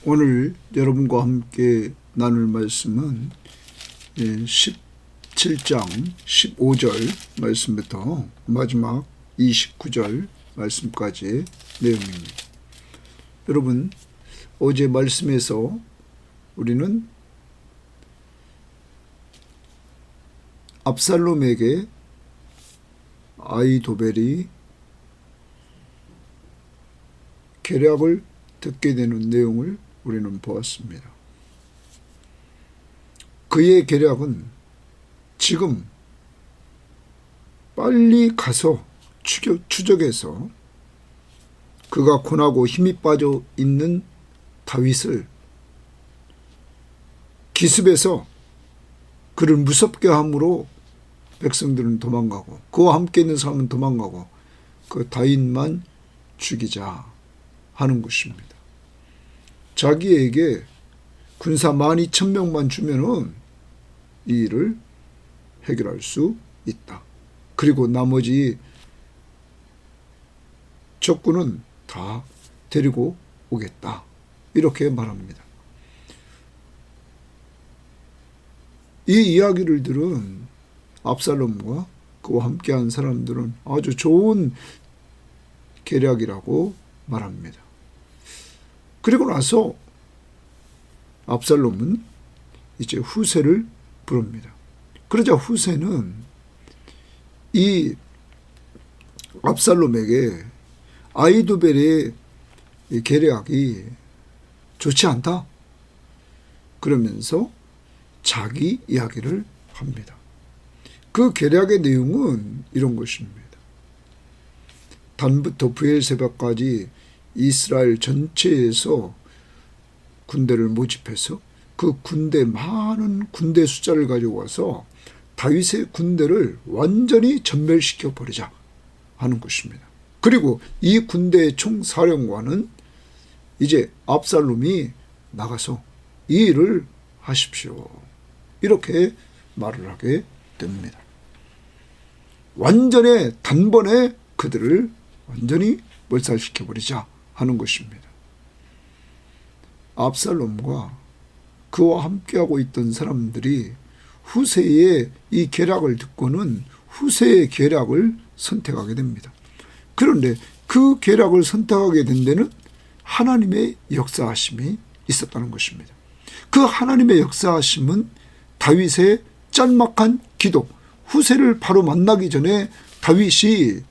오늘 여러분과 함께 나눌 말씀은 17장 15절 말씀부터 마지막 29절 말씀까지의 내용입니다. 여러분, 어제 말씀에서 우리는 압살롬에게 아히도벨이 계략을 듣게 되는 내용을 우리는 보았습니다. 그의 계략은 지금 빨리 가서 추적해서 그가 고나고 힘이 빠져 있는 다윗을 기습해서 그를 무섭게 함으로 백성들은 도망가고 그와 함께 있는 사람은 도망가고 그 다윗만 죽이자 하는 것입니다. 자기에게 군사 12,000명만 주면은 이 일을 해결할 수 있다. 그리고 나머지 적군은 다 데리고 오겠다. 이렇게 말합니다. 이 이야기를 들은 압살롬과 그와 함께한 사람들은 아주 좋은 계략이라고 말합니다. 그리고 나서 압살롬은 이제 후세를 부릅니다. 그러자 후세는 이 압살롬에게 아히도벨의 계략이 좋지 않다. 그러면서 자기 이야기를 합니다. 그 계략의 내용은 이런 것입니다. 단부터 브엘세바까지 이스라엘 전체에서 군대를 모집해서 그 많은 군대 숫자를 가지고 와서 다윗의 군대를 완전히 전멸시켜 버리자 하는 것입니다. 그리고 이 군대의 총사령관은 이제 압살롬이 나가서 이 일을 하십시오. 이렇게 말을 하게 됩니다. 완전히 단번에 그들을 완전히 몰살시켜버리자 하는 것입니다. 압살롬과 그와 함께하고 있던 사람들이 후세의 이 계략을 듣고는 후세의 계략을 선택하게 됩니다. 그런데 그 계략을 선택하게 된 데는 하나님의 역사하심이 있었다는 것입니다. 그 하나님의 역사하심은 다윗의 짤막한 기도, 후세를 바로 만나기 전에 다윗이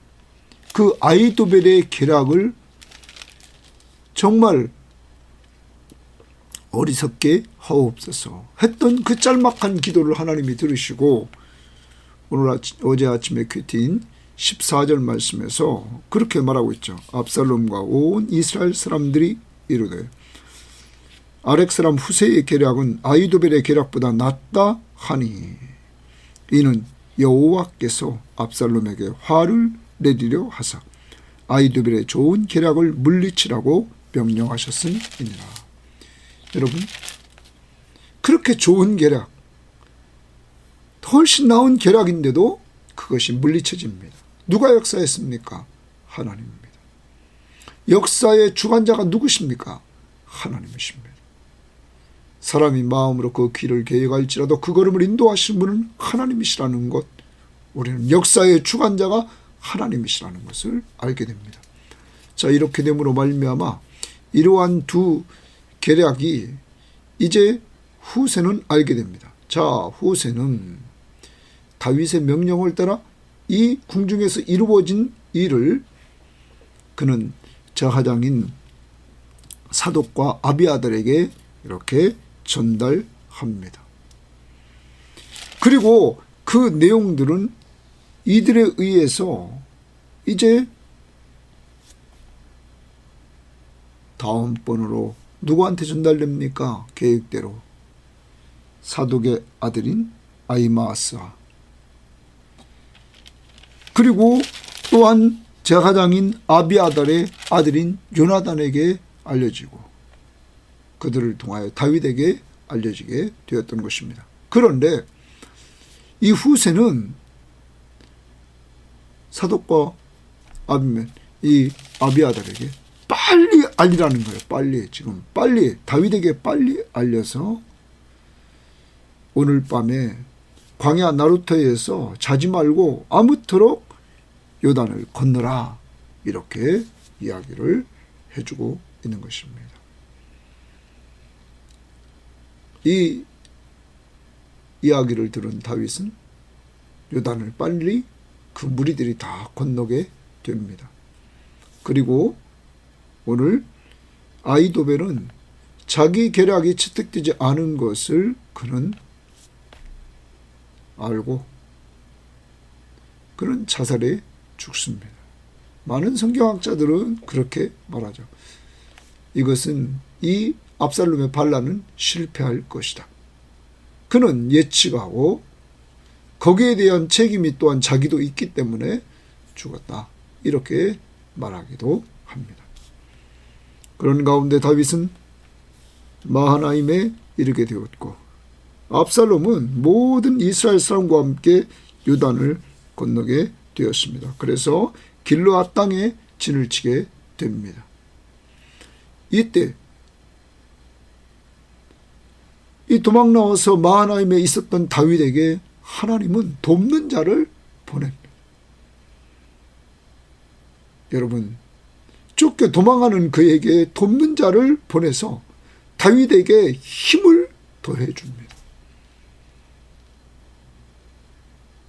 그 아히도벨의 계략을 정말 어리석게 하옵소서 했던 그 짤막한 기도를 하나님이 들으시고 어제 아침에 큐티인 14절 말씀에서 그렇게 말하고 있죠. 압살롬과 온 이스라엘 사람들이 이르되 아렉 사람 후세의 계략은 아히도벨의 계략보다 낫다 하니 이는 여호와께서 압살롬에게 화를 내리려 하사 아히도벨의 좋은 계략을 물리치라고 명령하셨음이니라. 여러분, 그렇게 좋은 계략, 훨씬 나은 계략인데도 그것이 물리쳐집니다. 누가 역사했습니까? 하나님입니다. 역사의 주관자가 누구십니까? 하나님이십니다. 사람이 마음으로 그 길을 계획할지라도 그 걸음을 인도하시는 분은 하나님이시라는 것, 우리는 역사의 주관자가 하나님이시라는 것을 알게 됩니다. 자, 이렇게 됨으로 말미암아 이러한 두 계략이 이제 후세는 알게 됩니다. 자, 후세는 다윗의 명령을 따라 이 궁중에서 이루어진 일을 그는 저하장인 사독과 아비아달에게 이렇게 전달합니다. 그리고 그 내용들은 이들에 의해서 이제 다음번으로 누구한테 전달됩니까? 계획대로 사독의 아들인 아히마아스와 그리고 또한 제사장인 아비아달의 아들인 요나단에게 알려지고 그들을 통하여 다윗에게 알려지게 되었던 것입니다. 그런데 이 후세는 사독과 이 아비아달에게 빨리 알리라는 거예요. 빨리, 지금 빨리 다윗에게 빨리 알려서 오늘 밤에 광야 나루터에서 자지 말고 아무토록 요단을 건너라, 이렇게 이야기를 해주고 있는 것입니다. 이 이야기를 들은 다윗은 요단을 빨리 그 무리들이 다 건너게 됩니다. 그리고 오늘 아히도벨은 자기 계략이 채택되지 않은 것을 그는 알고 그는 자살해 죽습니다. 많은 성경학자들은 그렇게 말하죠. 이것은 이 압살롬의 반란은 실패할 것이다. 그는 예측하고 거기에 대한 책임이 또한 자기도 있기 때문에 죽었다, 이렇게 말하기도 합니다. 그런 가운데 다윗은 마하나임에 이르게 되었고 압살롬은 모든 이스라엘 사람과 함께 요단을 건너게 되었습니다. 그래서 길르앗 땅에 진을 치게 됩니다. 이때 이 도망 나와서 마하나임에 있었던 다윗에게 하나님은 돕는 자를 보냅니다. 여러분, 쫓겨 도망하는 그에게 돕는 자를 보내서 다윗에게 힘을 더해 줍니다.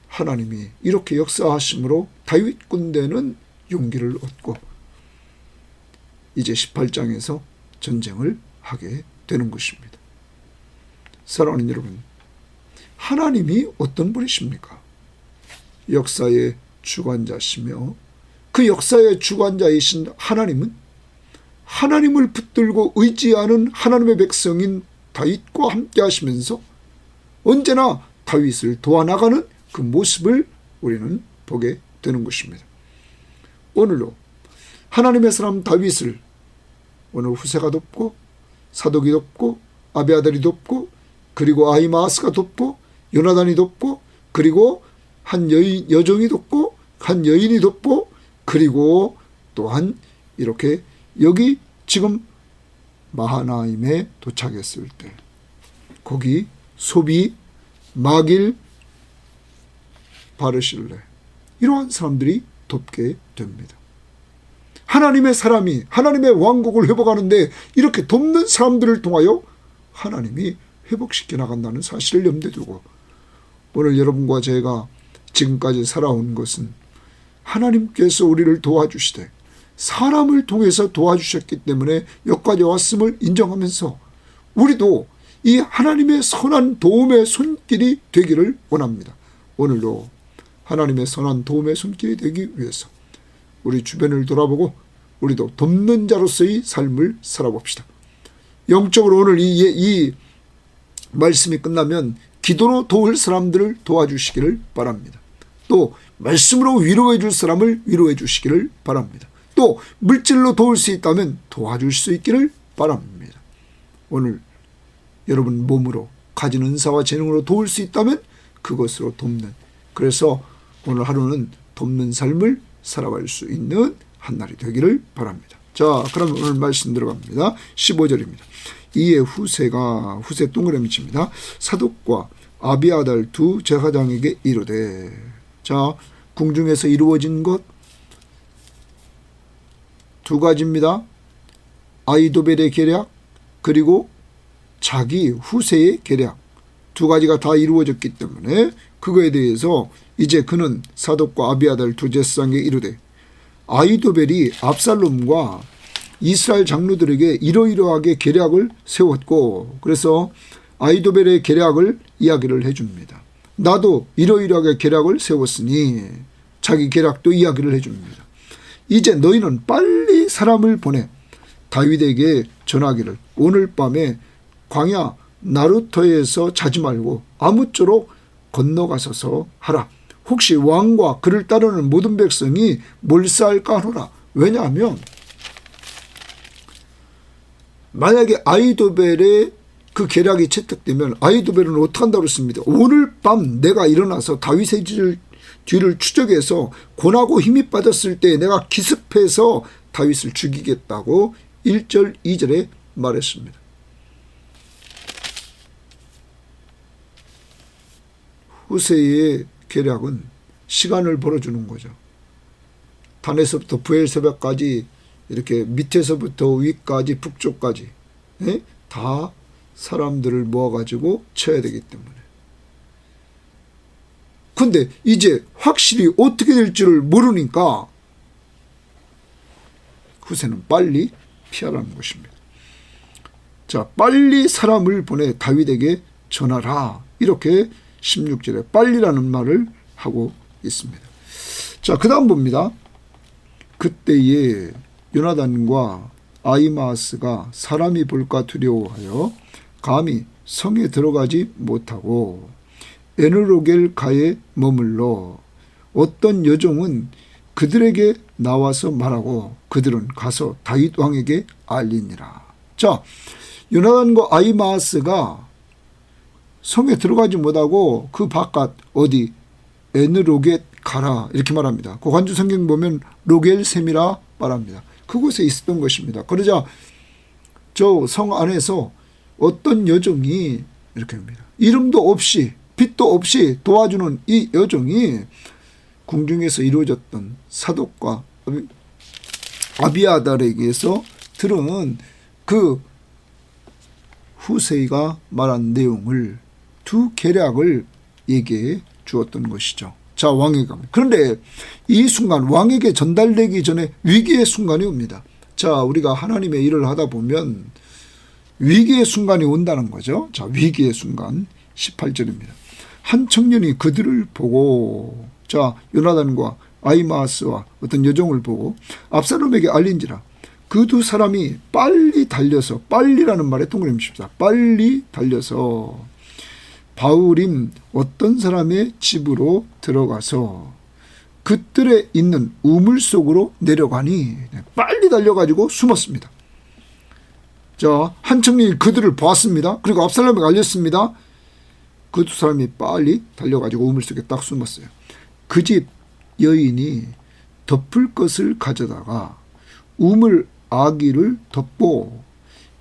하나님이 이렇게 역사하심으로 다윗 군대는 용기를 얻고 이제 18장에서 전쟁을 하게 되는 것입니다. 사랑하는 여러분, 하나님이 어떤 분이십니까? 역사의 주관자시며 그 역사의 주관자이신 하나님은 하나님을 붙들고 의지하는 하나님의 백성인 다윗과 함께 하시면서 언제나 다윗을 도와나가는 그 모습을 우리는 보게 되는 것입니다. 오늘도 하나님의 사람 다윗을 오늘 후세가 돕고 사독이 돕고 아비아달이 돕고 그리고 아히마아스가 돕고 요나단이 돕고 그리고 한 여종이 돕고 한 여인이 돕고 그리고 또한 이렇게 여기 지금 마하나임에 도착했을 때 거기 소비, 마길, 바르실레 이러한 사람들이 돕게 됩니다. 하나님의 사람이 하나님의 왕국을 회복하는데 이렇게 돕는 사람들을 통하여 하나님이 회복시켜 나간다는 사실을 염두에 두고 오늘 여러분과 제가 지금까지 살아온 것은 하나님께서 우리를 도와주시되 사람을 통해서 도와주셨기 때문에 여기까지 왔음을 인정하면서 우리도 이 하나님의 선한 도움의 손길이 되기를 원합니다. 오늘도 하나님의 선한 도움의 손길이 되기 위해서 우리 주변을 돌아보고 우리도 돕는 자로서의 삶을 살아봅시다. 영적으로 오늘 이 말씀이 끝나면 기도로 도울 사람들을 도와주시기를 바랍니다. 또 말씀으로 위로해 줄 사람을 위로해 주시기를 바랍니다. 또 물질로 도울 수 있다면 도와줄 수 있기를 바랍니다. 오늘 여러분 몸으로 가진 은사와 재능으로 도울 수 있다면 그것으로 돕는, 그래서 오늘 하루는 돕는 삶을 살아갈 수 있는 한 날이 되기를 바랍니다. 자, 그럼 오늘 말씀 들어갑니다. 15절입니다. 이에 후세 동그라미 칩니다. 사독과 아비아달 두 제사장에게 이르되, 자, 궁중에서 이루어진 것 두 가지입니다. 아히도벨의 계략 그리고 자기 후세의 계략 두 가지가 다 이루어졌기 때문에 그거에 대해서 이제 그는 사독과 아비아달 두 제사장에게 이르되, 아히도벨이 압살롬과 이스라엘 장로들에게 이러이러하게 계략을 세웠고, 그래서 아히도벨의 계략을 이야기를 해줍니다. 나도 이러이러하게 계략을 세웠으니 자기 계략도 이야기를 해줍니다. 이제 너희는 빨리 사람을 보내 다윗에게 전하기를 오늘 밤에 광야 나루터에서 자지 말고 아무쪼록 건너가서서 하라. 혹시 왕과 그를 따르는 모든 백성이 몰사할까 하노라. 왜냐하면 만약에 아히도벨의 그 계략이 채택되면 아히도벨은 어떻게 한다고 했습니다. 오늘 밤 내가 일어나서 다윗의 뒤를 추적해서 권하고 힘이 빠졌을 때 내가 기습해서 다윗을 죽이겠다고 1절 2절에 말했습니다. 후세이의 계략은 시간을 벌어주는 거죠. 단에서부터 브엘세바까지 이렇게 밑에서부터 위까지 북쪽까지 다 사람들을 모아가지고 쳐야 되기 때문에. 근데 이제 확실히 어떻게 될지를 모르니까 후세는 빨리 피하라는 것입니다. 자, 빨리 사람을 보내 다윗에게 전하라. 이렇게 16절에 빨리라는 말을 하고 있습니다. 자, 그 다음 봅니다. 그때에 요나단과 아히마아스가 사람이 볼까 두려워하여 감히 성에 들어가지 못하고 에느로겔 가에 머물러 어떤 여종은 그들에게 나와서 말하고 그들은 가서 다윗 왕에게 알리니라. 자, 요나단과 아히마아스가 성에 들어가지 못하고 그 바깥 어디 에느로겟 가라 이렇게 말합니다. 그 관주 성경 보면 로겔셈이라 말합니다. 그곳에 있었던 것입니다. 그러자 저 성 안에서 어떤 여종이 이렇게 합니다. 이름도 없이 빛도 없이 도와주는 이 여종이 궁중에서 이루어졌던 사독과 아비아달에게서 들은 그 후세이가 말한 내용을 두 계략을 얘기해 주었던 것이죠. 자, 왕에게 갑니다. 그런데 이 순간 왕에게 전달되기 전에 위기의 순간이 옵니다. 자, 우리가 하나님의 일을 하다 보면 위기의 순간이 온다는 거죠. 자, 위기의 순간 18절입니다. 한 청년이 그들을 보고, 자, 요나단과 아히마아스와 어떤 여종을 보고 압살롬에게 알린지라. 그 두 사람이 빨리 달려서, 빨리라는 말에 동그라미 칩시다. 빨리 달려서 바울임 어떤 사람의 집으로 들어가서 그들에 있는 우물 속으로 내려가니 빨리 달려가지고 숨었습니다. 자, 한 청년이 그들을 보았습니다. 그리고 압살롬에게 알렸습니다. 그 두 사람이 빨리 달려가지고 우물 속에 딱 숨었어요. 그 집 여인이 덮을 것을 가져다가 우물 아기를 덮고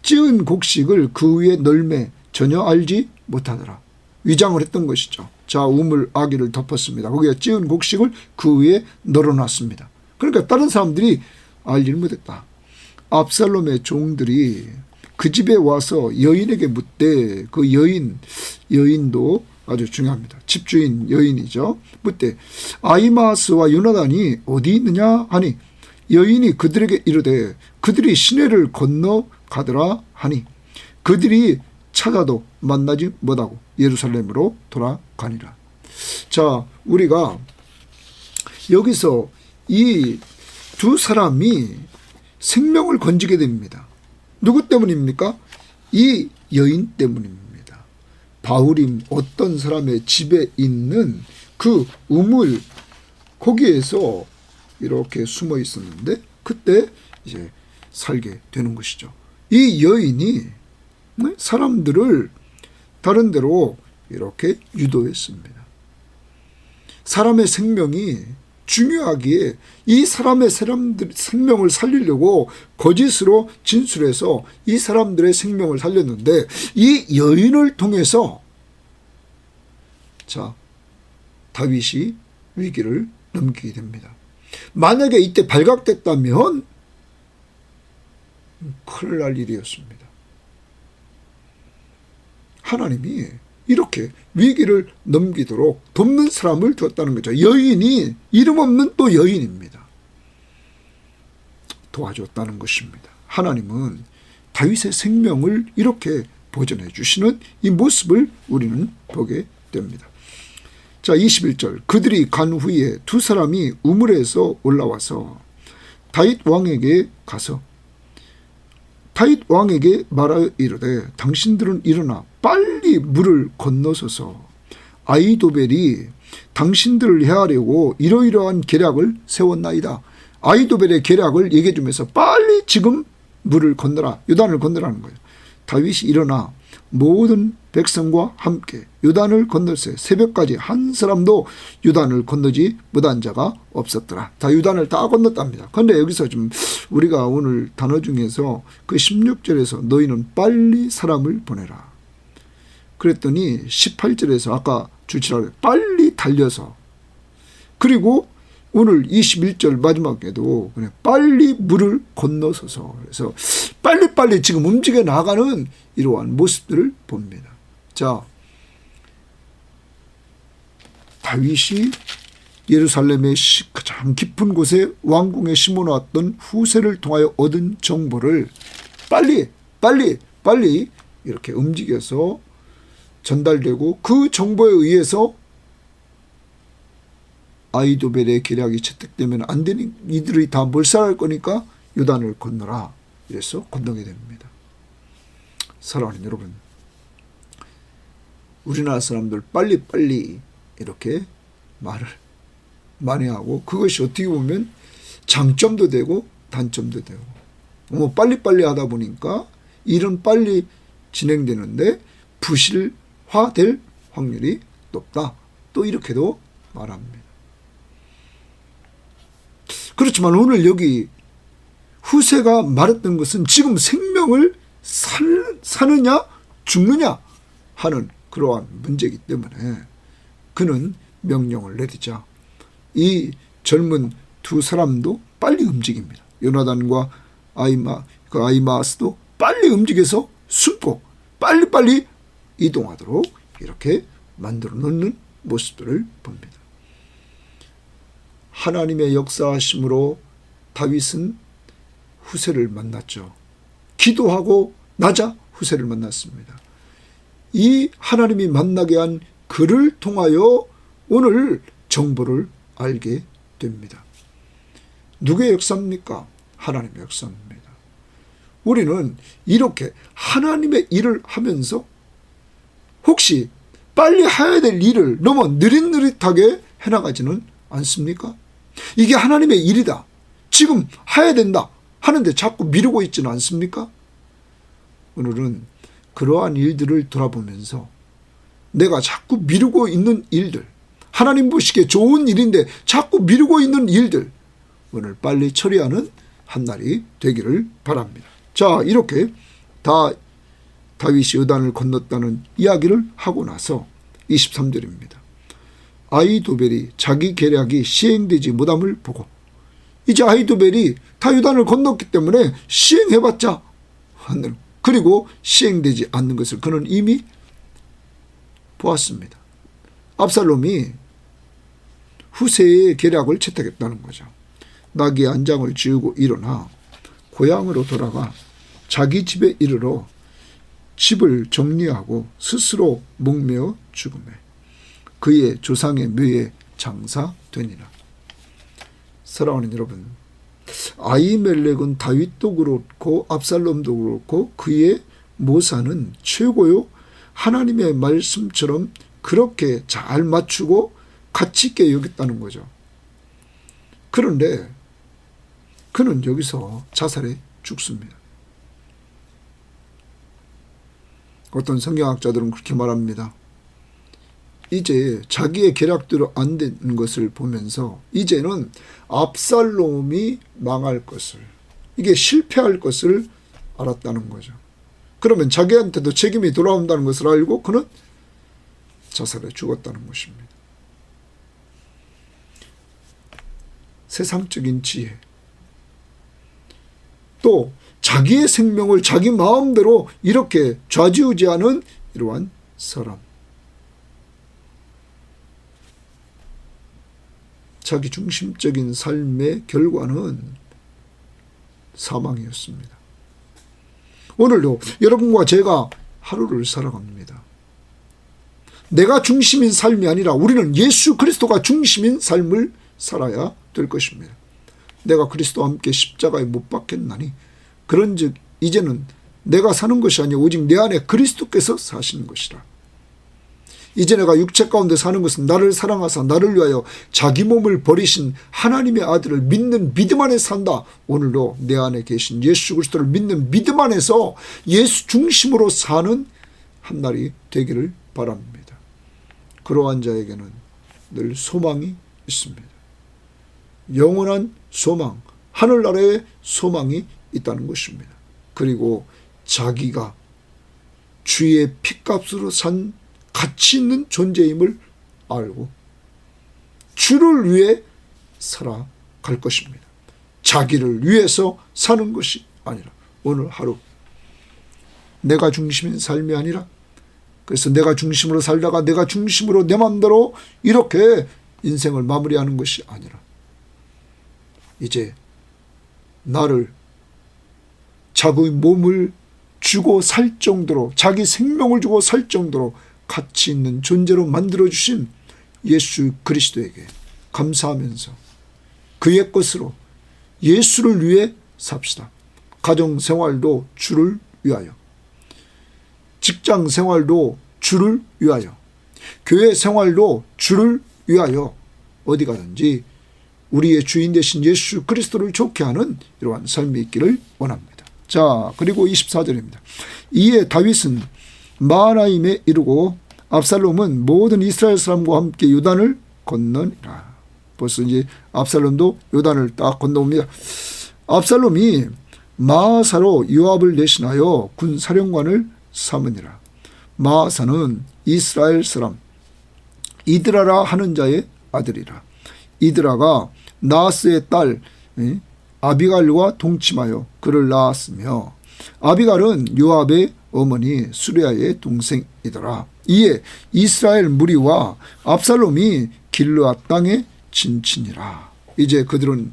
찌은 곡식을 그 위에 널매 전혀 알지 못하더라. 위장을 했던 것이죠. 자, 우물 아기를 덮었습니다. 거기에 찌은 곡식을 그 위에 널어놨습니다. 그러니까 다른 사람들이 알지를 못했다. 압살롬의 종들이 그 집에 와서 여인에게 묻되 그 여인도 아주 중요합니다. 집주인 여인이죠. 묻되 아히마아스와 요나단이 어디 있느냐 하니 여인이 그들에게 이르되 그들이 시내를 건너가더라 하니 그들이 찾아도 만나지 못하고 예루살렘으로 돌아가니라. 자, 우리가 여기서 이 두 사람이 생명을 건지게 됩니다. 누구 때문입니까? 이 여인 때문입니다. 바울임 어떤 사람의 집에 있는 그 우물 거기에서 이렇게 숨어 있었는데 그때 이제 살게 되는 것이죠. 이 여인이 사람들을 다른 데로 이렇게 유도했습니다. 사람의 생명이 중요하기에 이 사람의 생명을 살리려고 거짓으로 진술해서 이 사람들의 생명을 살렸는데 이 여인을 통해서 자, 다윗이 위기를 넘기게 됩니다. 만약에 이때 발각됐다면 큰일 날 일이었습니다. 하나님이 이렇게 위기를 넘기도록 돕는 사람을 두었다는 거죠. 여인이 이름 없는 또 여인입니다. 도와줬다는 것입니다. 하나님은 다윗의 생명을 이렇게 보존해 주시는 이 모습을 우리는 보게 됩니다. 자, 21절. 그들이 간 후에 두 사람이 우물에서 올라와서 다윗 왕에게 가서 다윗 왕에게 말하여 이르되 당신들은 일어나 빨리 물을 건너서서 아히도벨이 당신들을 해하려고 이러이러한 계략을 세웠나이다. 아히도벨의 계략을 얘기해 주면서 빨리 지금 물을 건너라. 요단을 건너라는 거예요. 다윗이 일어나 모든 백성과 함께 요단을 건넜어요. 새벽까지 한 사람도 요단을 건너지 못한 자가 없었더라. 다 요단을 다 건넜답니다. 그런데 여기서 좀 우리가 오늘 단어 중에서 그 16절에서 너희는 빨리 사람을 보내라. 그랬더니 18절에서 아까 주치라고 빨리 달려서, 그리고 오늘 21절 마지막에도 그냥 빨리 물을 건너서서, 그래서 빨리빨리 지금 움직여 나가는 이러한 모습들을 봅니다. 자, 다윗이 예루살렘의 가장 깊은 곳에 왕궁에 심어놨던 후세를 통하여 얻은 정보를 빨리 이렇게 움직여서 전달되고, 그 정보에 의해서 아히도벨의 계략이 채택되면 안 되니 이들이 다 몰살할 거니까 요단을 건너라. 이래서 건너게 됩니다. 사랑하는 여러분, 우리나라 사람들 빨리 이렇게 말을 많이 하고, 그것이 어떻게 보면 장점도 되고 단점도 되고, 너무 빨리빨리 하다 보니까 일은 빨리 진행되는데 부실화될 확률이 높다. 또 이렇게도 말합니다. 그렇지만 오늘 여기 후세가 말했던 것은 지금 생명을 사느냐 죽느냐 하는 그러한 문제이기 때문에 그는 명령을 내리자 이 젊은 두 사람도 빨리 움직입니다. 요나단과 아히마아스도 빨리 움직여서 숨고 빨리빨리 이동하도록 이렇게 만들어 놓는 모습들을 봅니다. 하나님의 역사하심으로 다윗은 후세를 만났죠. 기도하고 나자 후세를 만났습니다. 이 하나님이 만나게 한 그를 통하여 오늘 정보를 알게 됩니다. 누구의 역사입니까? 하나님의 역사입니다. 우리는 이렇게 하나님의 일을 하면서 혹시 빨리 해야 될 일을 너무 느릿느릿하게 해나가지는 않습니까? 이게 하나님의 일이다, 지금 해야 된다 하는데 자꾸 미루고 있지는 않습니까? 오늘은 그러한 일들을 돌아보면서 내가 자꾸 미루고 있는 일들, 하나님 보시기에 좋은 일인데 자꾸 미루고 있는 일들, 오늘 빨리 처리하는 한 날이 되기를 바랍니다. 자, 이렇게 다윗이 요단을 건넜다는 이야기를 하고 나서 23절입니다. 아히도벨이 자기 계략이 시행되지 못함을 보고, 이제 아히도벨이 다 요단을 건넜기 때문에 시행해봤자 하는, 그리고 시행되지 않는 것을 그는 이미 보았습니다. 압살롬이 후세의 계략을 채택했다는 거죠. 나귀의 안장을 지우고 일어나 고향으로 돌아가 자기 집에 이르러 집을 정리하고 스스로 목매어 죽음에 그의 조상의 묘에 장사되니라. 사랑하는 여러분, 아히멜렉은 다윗도 그렇고 압살롬도 그렇고 그의 모사는 최고요 하나님의 말씀처럼 그렇게 잘 맞추고 가치 있게 여겼다는 거죠. 그런데 그는 여기서 자살해 죽습니다. 어떤 성경학자들은 그렇게 말합니다. 이제 자기의 계략대로 안 되는 것을 보면서 이제는 압살롬이 망할 것을, 이게 실패할 것을 알았다는 거죠. 그러면 자기한테도 책임이 돌아온다는 것을 알고 그는 자살해 죽었다는 것입니다. 세상적인 지혜, 또 자기의 생명을 자기 마음대로 이렇게 좌지우지하는 이러한 사람, 자기 중심적인 삶의 결과는 사망이었습니다. 오늘도 여러분과 제가 하루를 살아갑니다. 내가 중심인 삶이 아니라 우리는 예수 그리스도가 중심인 삶을 살아야 될 것입니다. 내가 그리스도와 함께 십자가에 못 박혔나니 그런즉 이제는 내가 사는 것이 아니라 오직 내 안에 그리스도께서 사시는 것이라. 이제 내가 육체 가운데 사는 것은 나를 사랑하사 나를 위하여 자기 몸을 버리신 하나님의 아들을 믿는 믿음 안에 산다. 오늘도 내 안에 계신 예수 그리스도를 믿는 믿음 안에서 예수 중심으로 사는 한 날이 되기를 바랍니다. 그러한 자에게는 늘 소망이 있습니다. 영원한 소망, 하늘나라의 소망이 있다는 것입니다. 그리고 자기가 주의 피값으로 산 가치 있는 존재임을 알고 주를 위해 살아갈 것입니다. 자기를 위해서 사는 것이 아니라 오늘 하루 내가 중심인 삶이 아니라, 그래서 내가 중심으로 살다가 내가 중심으로 내 마음대로 이렇게 인생을 마무리하는 것이 아니라 이제 나를 자기 몸을 주고 살 정도로, 자기 생명을 주고 살 정도로 가치 있는 존재로 만들어주신 예수 그리스도에게 감사하면서 그의 것으로 예수를 위해 삽시다. 가정생활도 주를 위하여, 직장생활도 주를 위하여, 교회생활도 주를 위하여 어디 가든지 우리의 주인 되신 예수 그리스도를 좋게 하는 이러한 삶이 있기를 원합니다. 자, 그리고 24절입니다. 이에 다윗은 마하나임에 이르고 압살롬은 모든 이스라엘 사람과 함께 요단을 건너니라. 벌써 이제 압살롬도 요단을 딱 건너옵니다. 압살롬이 마하사로 요압을 대신하여 군사령관을 삼으니라. 마하사는 이스라엘 사람 이드라라 하는 자의 아들이라. 이드라가 나하스의 딸 아비갈과 동침하여 그를 낳았으며, 아비갈은 요압의 어머니 수레아의 동생이더라. 이에 이스라엘 무리와 압살롬이 길르앗 땅에 진치니라. 이제 그들은,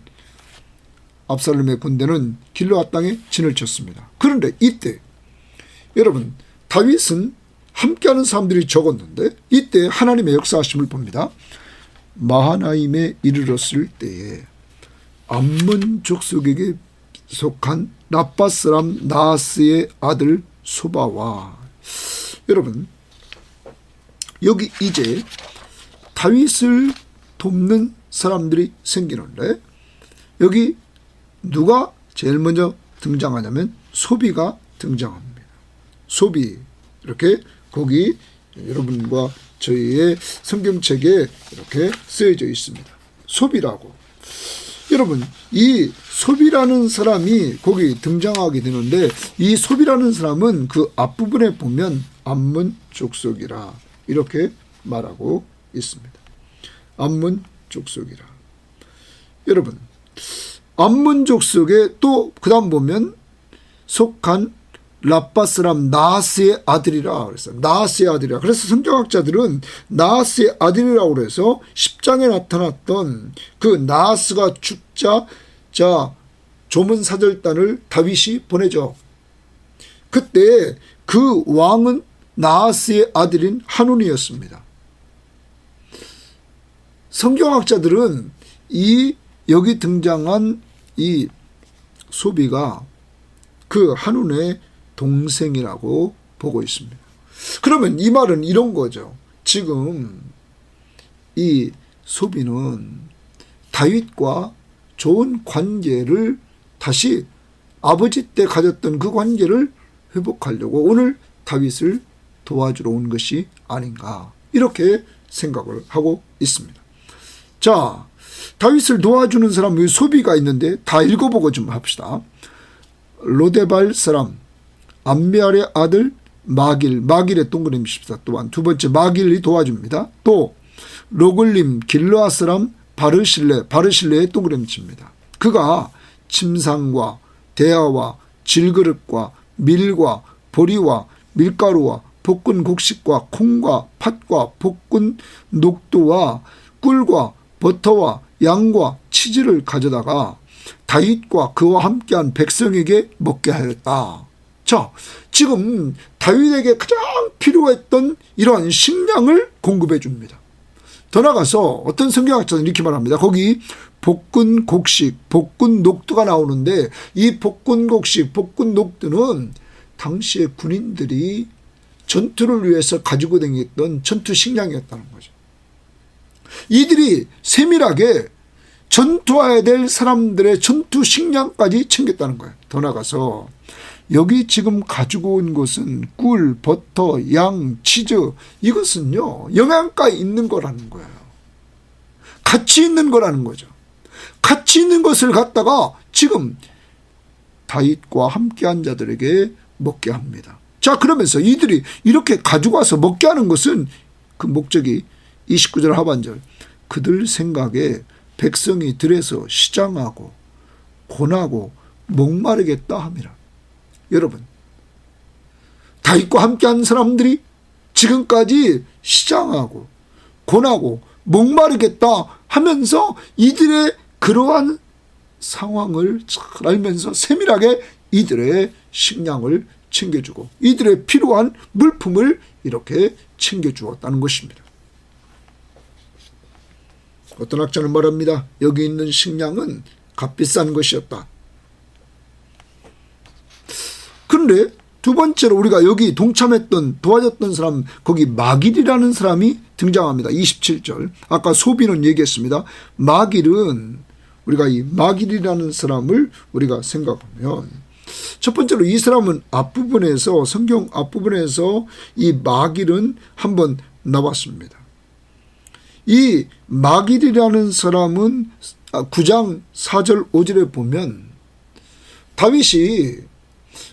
압살롬의 군대는 길르앗 땅에 진을 쳤습니다. 그런데 이때 여러분, 다윗은 함께하는 사람들이 적었는데 이때 하나님의 역사하심을 봅니다. 마하나임에 이르렀을 때에 암몬 족속에게 속한 라빠 사람 나하스의 아들 소바와, 여러분 여기 이제 다윗을 돕는 사람들이 생기는데 여기 누가 제일 먼저 등장하냐면 소비가 등장합니다. 소비, 이렇게 거기 여러분과 저희의 성경책에 이렇게 쓰여져 있습니다. 소비라고. 여러분, 이 소비라는 사람이 거기 등장하게 되는데 이 소비라는 사람은 그 앞부분에 보면 암몬 족속이라 이렇게 말하고 있습니다. 암몬 족속이라. 여러분, 암몬 족속에 또 그 다음 보면 속한 라빠 사람 나하스의 아들이라 그랬어요. 나하스의 아들이라. 그래서 성경학자들은 나하스의 아들이라고 그래서 10장에 나타났던 그 나하스가 죽자, 자, 조문사절단을 다윗이 보내죠. 그때 그 왕은 나하스의 아들인 한운이었습니다. 성경학자들은 이 여기 등장한 이 소비가 그 한운의 동생이라고 보고 있습니다. 그러면 이 말은 이런 거죠. 지금 이 소비는 다윗과 좋은 관계를 다시 아버지 때 가졌던 그 관계를 회복하려고 오늘 다윗을 도와주러 온 것이 아닌가, 이렇게 생각을 하고 있습니다. 자, 다윗을 도와주는 사람 소비가 있는데 다 읽어보고 좀 합시다. 로데발 사람 암미알의 아들 마길의 동그라미 칩시다. 또한 두 번째 마길이 도와줍니다. 또 로글림 길르앗 사람 바르실레의 동그라미 칩니다. 그가 침상과 대야와 질그릇과 밀과 보리와 밀가루와 볶은 곡식과 콩과 팥과 볶은 녹두와 꿀과 버터와 양과 치즈를 가져다가 다윗과 그와 함께한 백성에게 먹게 하였다. 자, 지금 다윗에게 가장 필요했던 이러한 식량을 공급해 줍니다. 더 나아가서 어떤 성경학자는 이렇게 말합니다. 거기 볶은 곡식, 볶은 녹두가 나오는데 이 볶은 곡식, 볶은 녹두는 당시의 군인들이 전투를 위해서 가지고 다녔던 전투 식량이었다는 거죠. 이들이 세밀하게 전투해야 될 사람들의 전투 식량까지 챙겼다는 거예요. 더 나아가서 여기 지금 가지고 온 것은 꿀, 버터, 양, 치즈, 이것은요 영양가에 있는 거라는 거예요. 가치 있는 거라는 거죠. 가치 있는 것을 갖다가 지금 다윗과 함께한 자들에게 먹게 합니다. 자, 그러면서 이들이 이렇게 가지고 와서 먹게 하는 것은 그 목적이 29절 하반절, 그들 생각에 백성이 들에서 시장하고 고나고 목마르겠다 함이라. 여러분, 다윗과 함께한 사람들이 지금까지 시장하고 고나고 목마르겠다 하면서 이들의 그러한 상황을 잘 알면서 세밀하게 이들의 식량을 챙겨주고 이들의 필요한 물품을 이렇게 챙겨주었다는 것입니다. 어떤 학자는 말합니다. 여기 있는 식량은 값비싼 것이었다. 그런데 두 번째로 우리가 여기 동참했던 도와줬던 사람, 거기 마길이라는 사람이 등장합니다. 27절. 아까 소비는 얘기했습니다. 마길은 우리가 이 마길이라는 사람을 우리가 생각하면 첫 번째로 이 사람은 앞부분에서 성경 앞부분에서 이 마길은 한번 나왔습니다. 이 마길이라는 사람은 9장 4절 5절에 보면 다윗이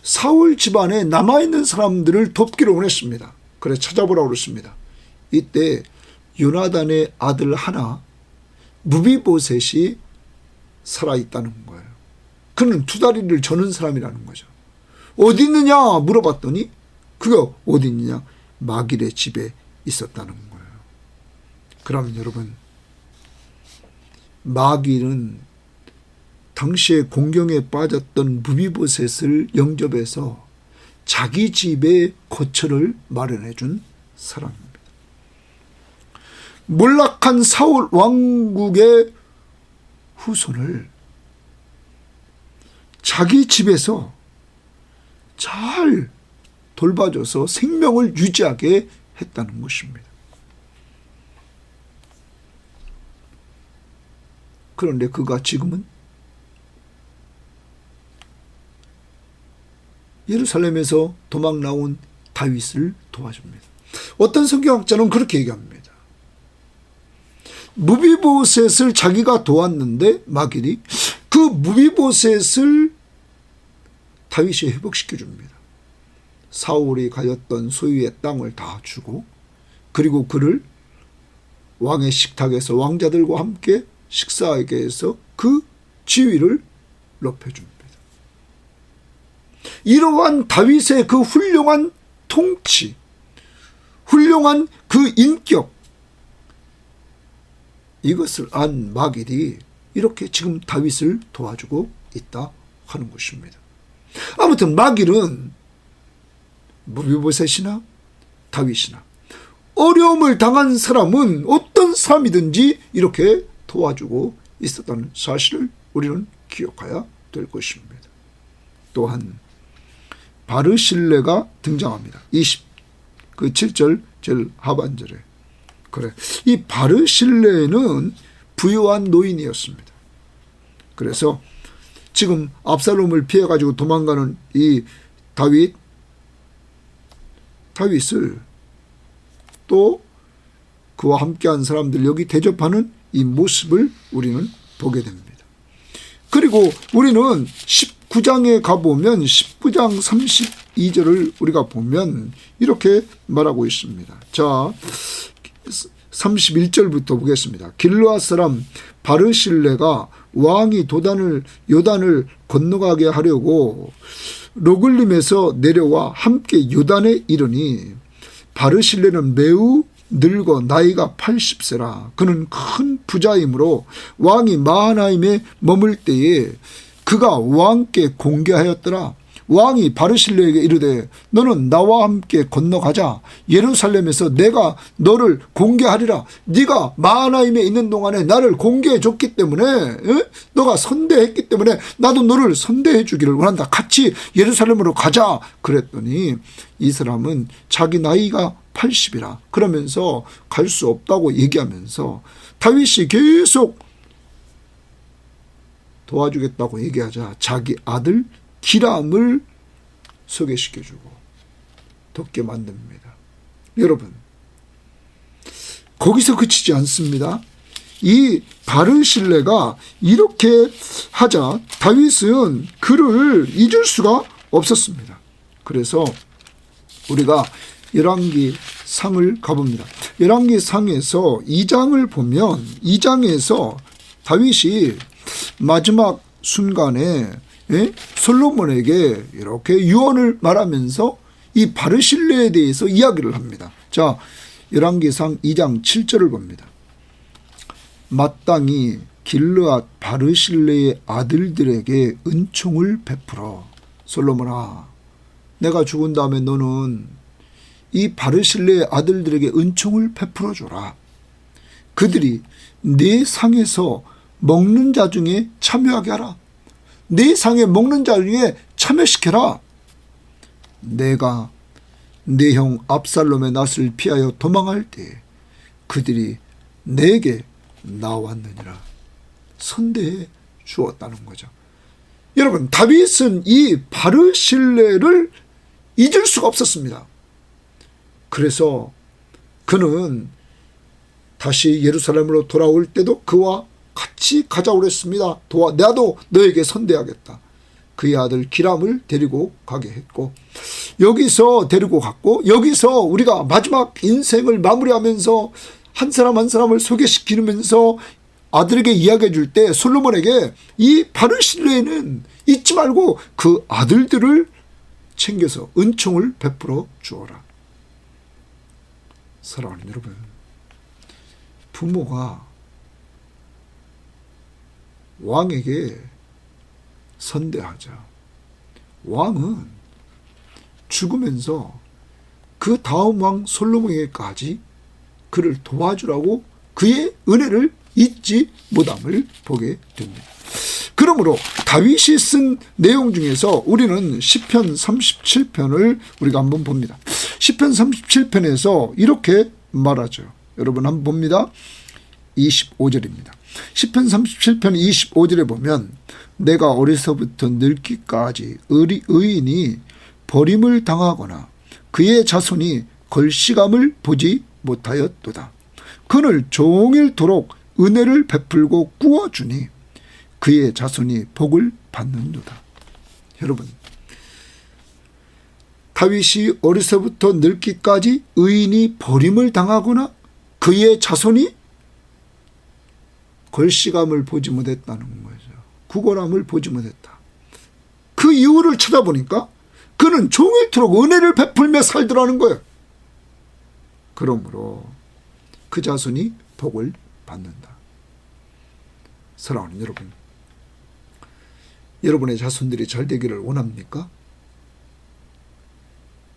사울 집안에 남아있는 사람들을 돕기로 원했습니다. 그래 찾아보라고 그랬습니다. 이때 요나단의 아들 하나 무비보셋이 살아있다는 거예요. 그는 두 다리를 저는 사람이라는 거죠. 어디 있느냐 물어봤더니 그가 어디 있느냐 마길의 집에 있었다는 거예요. 그러면 여러분, 마길은 당시에 공경에 빠졌던 무비보셋을 영접해서 자기 집에 거처를 마련해 준 사람입니다. 몰락한 사울 왕국의 후손을 자기 집에서 잘 돌봐줘서 생명을 유지하게 했다는 것입니다. 그런데 그가 지금은 예루살렘에서 도망 나온 다윗을 도와줍니다. 어떤 성경학자는 그렇게 얘기합니다. 무비보셋을 자기가 도왔는데 마길이 그 무비보셋을 다윗이 회복시켜 줍니다. 사울이 가졌던 소유의 땅을 다 주고 그리고 그를 왕의 식탁에서 왕자들과 함께 식사하게 해서 그 지위를 높여줍니다. 이러한 다윗의 그 훌륭한 통치, 훌륭한 그 인격, 이것을 안 마길이 이렇게 지금 다윗을 도와주고 있다 하는 것입니다. 아무튼 마길은 무비보셋이나 다윗이나 어려움을 당한 사람은 어떤 사람이든지 이렇게 도와주고 있었다는 사실을 우리는 기억해야 될 것입니다. 또한 바르실레가 등장합니다. 7절 제일 하반절에. 그래, 이 바르실레는 부유한 노인이었습니다. 그래서 지금 압살롬을 피해가지고 도망가는 이 다윗을 또 그와 함께한 사람들 여기 대접하는 이 모습을 우리는 보게 됩니다. 그리고 우리는 19장에 가보면 19장 32절을 우리가 보면 이렇게 말하고 있습니다. 자, 31절부터 보겠습니다. 길르앗 사람 바르실레가 왕이 요단을 건너가게 하려고 로글림에서 내려와 함께 요단에 이르니 바르실레는 매우 늙어 나이가 80세라. 그는 큰 부자이므로 왕이 마하나임에 머물 때에 그가 왕께 공개하였더라. 왕이 바르실레에게 이르되 너는 나와 함께 건너가자. 예루살렘에서 내가 너를 공개하리라. 네가 마하나임에 있는 동안에 나를 공개해 줬기 때문에 너가 선대했기 때문에 나도 너를 선대해 주기를 원한다. 같이 예루살렘으로 가자. 그랬더니 이 사람은 자기 나이가 80이라 그러면서 갈 수 없다고 얘기하면서 다윗이 계속 도와주겠다고 얘기하자 자기 아들 기람을 소개시켜주고 돕게 만듭니다. 여러분, 거기서 그치지 않습니다. 이 바르실레가 이렇게 하자 다윗은 그를 잊을 수가 없었습니다. 그래서 우리가 열왕기 상을 가봅니다. 열왕기 상에서 2장을 보면 2장에서 다윗이 마지막 순간에 솔로몬에게 이렇게 유언을 말하면서 이 바르실레에 대해서 이야기를 합니다. 자, 열왕기상 2장 7절을 봅니다. 마땅히 길르앗 바르실레의 아들들에게 은총을 베풀어. 솔로몬아, 내가 죽은 다음에 너는 이 바르실레의 아들들에게 은총을 베풀어 줘라. 그들이 내 상에서 먹는 자 중에 참여하게 하라. 내 상에 먹는 자 중에 참여시켜라. 내가 내 형 압살롬의 낯을 피하여 도망할 때 그들이 내게 나왔느니라. 선대해 주었다는 거죠. 여러분, 다윗은 이 바르실레를 잊을 수가 없었습니다. 그래서 그는 다시 예루살렘으로 돌아올 때도 그와 같이 가자고 그랬습니다. 나도 너에게 선대하겠다. 그의 아들 기람을 데리고 가게 했고, 여기서 데리고 갔고, 여기서 우리가 마지막 인생을 마무리하면서 한 사람 한 사람을 소개시키면서 아들에게 이야기해 줄 때 솔로몬에게 이 바르실레는 잊지 말고 그 아들들을 챙겨서 은총을 베풀어 주어라. 사랑하는 여러분, 부모가 왕에게 선대하자. 왕은 죽으면서 그 다음 왕 솔로몬에게까지 그를 도와주라고 그의 은혜를 잊지 못함을 보게 됩니다. 그러므로 다윗이 쓴 내용 중에서 우리는 시편 37편을 우리가 한번 봅니다. 시편 37편에서 이렇게 말하죠. 여러분 한번 봅니다. 25절입니다. 시편 37편 25절에 보면 내가 어려서부터 늙기까지 의인이 버림을 당하거나 그의 자손이 걸시감을 보지 못하였도다. 그를 종일토록 은혜를 베풀고 꾸어주니 그의 자손이 복을 받는도다. 여러분, 다윗이 어려서부터 늙기까지 의인이 버림을 당하거나 그의 자손이 걸시감을 보지 못했다는 거죠. 구걸함을 보지 못했다. 그 이유를 찾아보니까 그는 종일토록 은혜를 베풀며 살더라는 거예요. 그러므로 그 자손이 복을 받는다. 사랑하는 여러분, 여러분의 자손들이 잘 되기를 원합니까?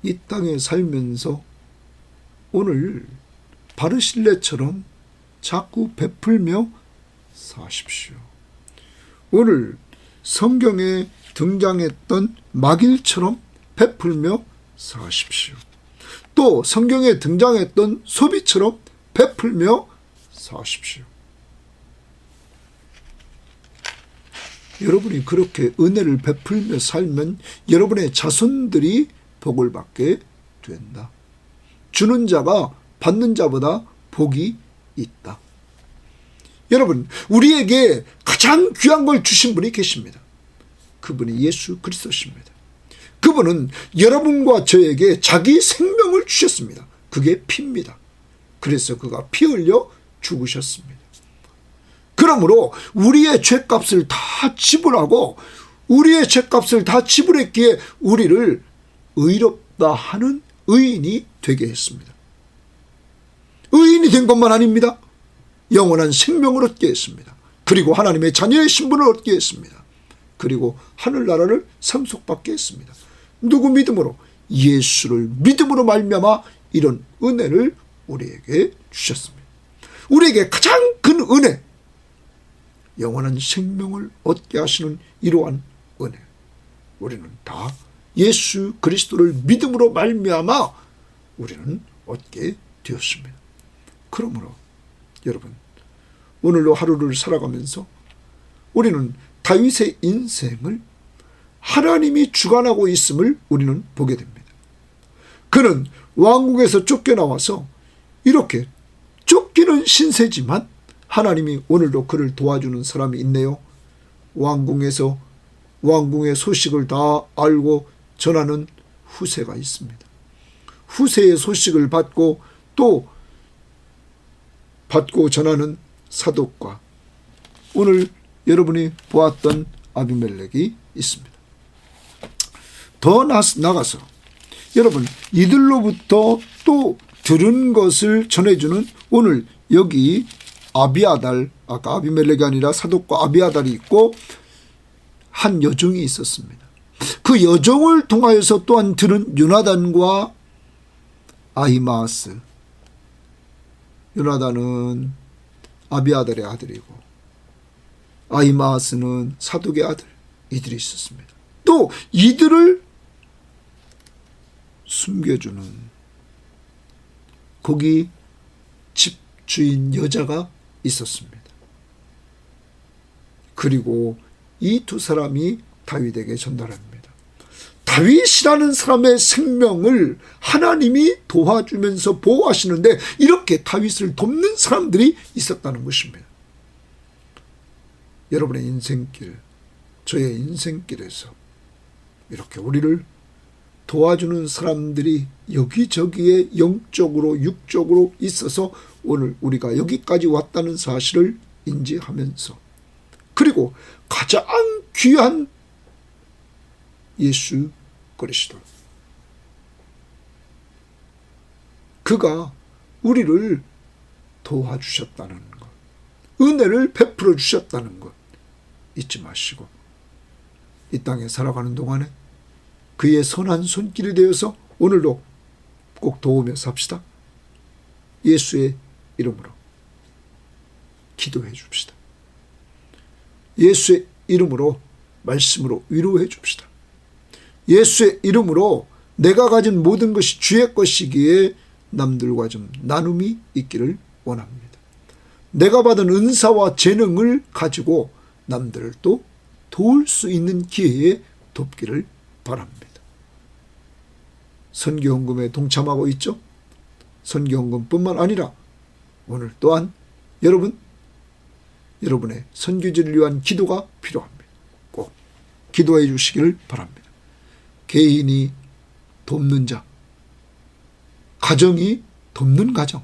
이 땅에 살면서 오늘 바르실레처럼 자꾸 베풀며 사십시오. 오늘 성경에 등장했던 마길처럼 베풀며 사십시오. 또 성경에 등장했던 소비처럼 베풀며 사십시오. 여러분이 그렇게 은혜를 베풀며 살면 여러분의 자손들이 복을 받게 된다. 주는 자가 받는 자보다 복이 있다. 여러분, 우리에게 가장 귀한 걸 주신 분이 계십니다. 그분이 예수 그리스도십니다. 그분은 여러분과 저에게 자기 생명을 주셨습니다. 그게 피입니다. 그래서 그가 피 흘려 죽으셨습니다. 그러므로 우리의 죄값을 다 지불하고 우리의 죄값을 다 지불했기에 우리를 의롭다 하는 의인이 되게 했습니다. 의인이 된 것만 아닙니다. 영원한 생명을 얻게 했습니다. 그리고 하나님의 자녀의 신분을 얻게 했습니다. 그리고 하늘나라를 상속받게 했습니다. 누구 믿음으로? 예수를 믿음으로 말미암아 이런 은혜를 우리에게 주셨습니다. 우리에게 가장 큰 은혜, 영원한 생명을 얻게 하시는 이러한 은혜, 우리는 다 예수 그리스도를 믿음으로 말미암아 우리는 얻게 되었습니다. 그러므로 여러분, 오늘로 하루를 살아가면서 우리는 다윗의 인생을 하나님이 주관하고 있음을 우리는 보게 됩니다. 그는 왕궁에서 쫓겨나와서 이렇게 쫓기는 신세지만 하나님이 오늘도 그를 도와주는 사람이 있네요. 왕궁에서 왕궁의 소식을 다 알고 전하는 후세가 있습니다. 후세의 소식을 받고 또 받고 전하는 사독과 오늘 여러분이 보았던 아비멜렉이 있습니다. 더 나가서 여러분 이들로부터 또 들은 것을 전해주는 오늘 여기 아비아달, 아까 아비멜렉이 아니라 사독과 아비아달이 있고 한 여종이 있었습니다. 그 여종을 통하여서 또한 들은 요나단과 아히마아스. 요나단은 아비아달의 아들이고 아히마아스는 사독의 아들, 이들이 있었습니다. 또 이들을 숨겨주는 거기 집주인 여자가 있었습니다. 그리고 이 두 사람이 다윗에게 전달합니다. 다윗이라는 사람의 생명을 하나님이 도와주면서 보호하시는데 이렇게 다윗을 돕는 사람들이 있었다는 것입니다. 여러분의 인생길, 저의 인생길에서 이렇게 우리를 도와주는 사람들이 여기저기에 영적으로 육적으로 있어서 오늘 우리가 여기까지 왔다는 사실을 인지하면서 그리고 가장 귀한 예수 그리스도, 그가 우리를 도와주셨다는 것, 은혜를 베풀어 주셨다는 것 잊지 마시고 이 땅에 살아가는 동안에 그의 선한 손길이 되어서 오늘도 꼭 도우며 삽시다. 예수의 이름으로 기도해 줍시다. 예수의 이름으로 말씀으로 위로해 줍시다. 예수의 이름으로 내가 가진 모든 것이 주의 것이기에 남들과 좀 나눔이 있기를 원합니다. 내가 받은 은사와 재능을 가지고 남들을 또 도울 수 있는 기회에 돕기를 바랍니다. 선교헌금에 동참하고 있죠? 선교헌금뿐만 아니라 오늘 또한 여러분의 선교지를 위한 기도가 필요합니다. 꼭 기도해 주시기를 바랍니다. 개인이 돕는 자, 가정이 돕는 가정,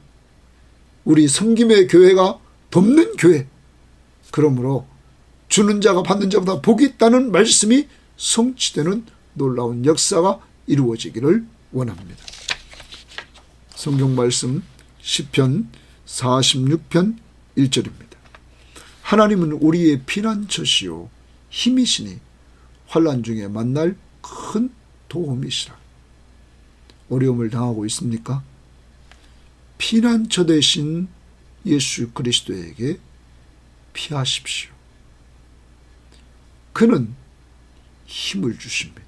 우리 섬김의 교회가 돕는 교회, 그러므로 주는 자가 받는 자보다 복이 있다는 말씀이 성취되는 놀라운 역사가 이루어지기를 원합니다. 성경 말씀 시편 46편 1절입니다. 하나님은 우리의 피난처시요 힘이시니 환난 중에 만날 큰 도움이시라. 어려움을 당하고 있습니까? 피난처 되신 예수 그리스도에게 피하십시오. 그는 힘을 주십니다.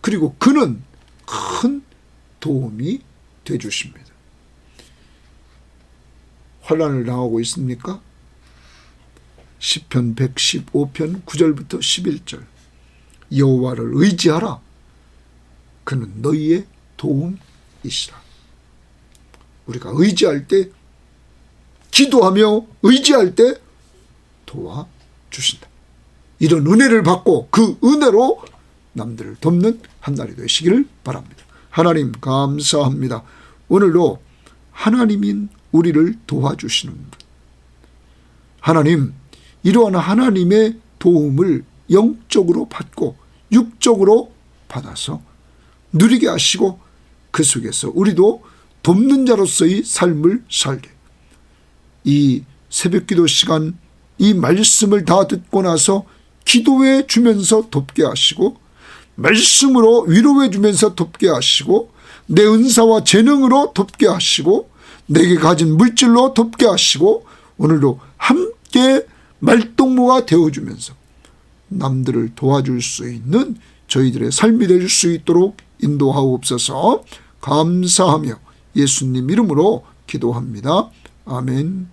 그리고 그는 큰 도움이 되주십니다. 환난을 당하고 있습니까? 시편 115편 9절부터 11절. 여호와를 의지하라. 그는 너희의 도움이시라. 우리가 의지할 때, 기도하며 의지할 때 도와주신다. 이런 은혜를 받고 그 은혜로 남들을 돕는 한 날이 되시기를 바랍니다. 하나님 감사합니다. 오늘도 하나님인 우리를 도와주시는 분, 하나님, 이러한 하나님의 도움을 영적으로 받고 육적으로 받아서 누리게 하시고 그 속에서 우리도 돕는 자로서의 삶을 살게, 이 새벽기도 시간 이 말씀을 다 듣고 나서 기도해 주면서 돕게 하시고 말씀으로 위로해 주면서 돕게 하시고 내 은사와 재능으로 돕게 하시고 내게 가진 물질로 돕게 하시고 오늘도 함께 말동무가 되어주면서 남들을 도와줄 수 있는 저희들의 삶이 될 수 있도록 인도하옵소서. 감사하며 예수님 이름으로 기도합니다. 아멘.